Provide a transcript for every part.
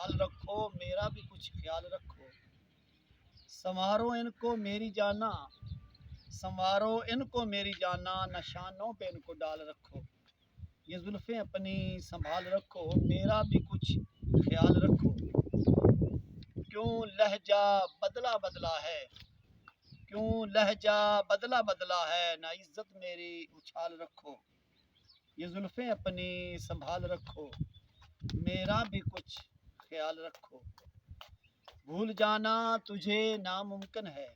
संभाल रखो, मेरा भी कुछ ख्याल रखो। संवारो इनको मेरी जाना, संवारो इनको मेरी जाना, निशानों पे इनको डाल रखो। ये जुल्फ़ें अपनी संभाल रखो, मेरा भी कुछ ख्याल रखो। क्यों लहजा बदला बदला है, क्यों लहजा बदला बदला है, ना इज्जत मेरी उछाल रखो। ये जुल्फ़ें अपनी संभाल रखो, मेरा भी कुछ ख्याल रखो। भूल जाना तुझे नामुमकिन है,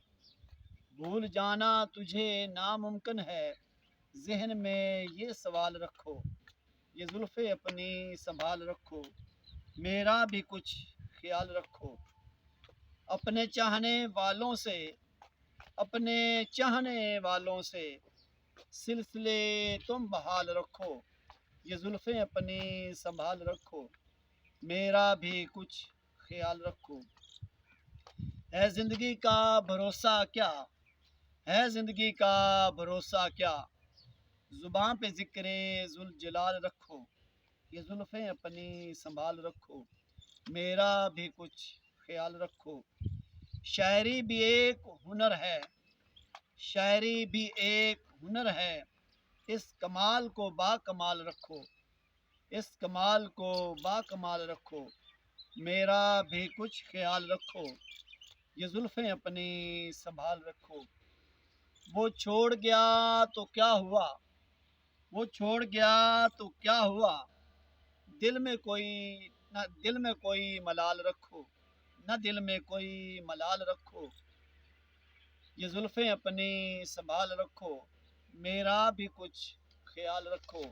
भूल जाना तुझे नामुमकिन है, ज़हन में ये सवाल रखो। ये जुल्फ़ें अपनी संभाल रखो, मेरा भी कुछ ख्याल रखो। अपने चाहने वालों से, अपने चाहने वालों से सिलसिले तुम बहाल रखो। ये जुल्फ़ें अपनी संभाल रखो, मेरा भी कुछ ख्याल रखो। है ज़िंदगी का भरोसा क्या, है ज़िंदगी का भरोसा क्या, ज़ुबान पे ज़िक्रे ज़ुल जलाल रखो। ये जुल्फ़ें अपनी संभाल रखो, मेरा भी कुछ ख्याल रखो। शायरी भी एक हुनर है, शायरी भी एक हुनर है, इस कमाल को बाकमाल रखो, इस कमाल को बाकमाल रखो। मेरा भी कुछ ख्याल रखो, ये जुल्फ़ें अपनी संभाल रखो। वो छोड़ गया तो क्या हुआ, वो छोड़ गया तो क्या हुआ, दिल में कोई न दिल में कोई मलाल रखो, न दिल में कोई मलाल रखो। ये जुल्फ़ें अपनी संभाल रखो, मेरा भी कुछ ख्याल रखो।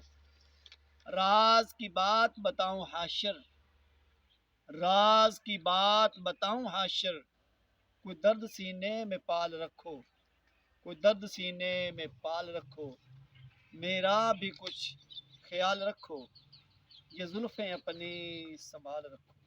राज की बात बताऊं हाशिर, राज की बात बताऊं हाशिर, कोई दर्द सीने में पाल रखो, कोई दर्द सीने में पाल रखो। मेरा भी कुछ ख्याल रखो, ये जुल्फ़ें अपनी संभाल रखो।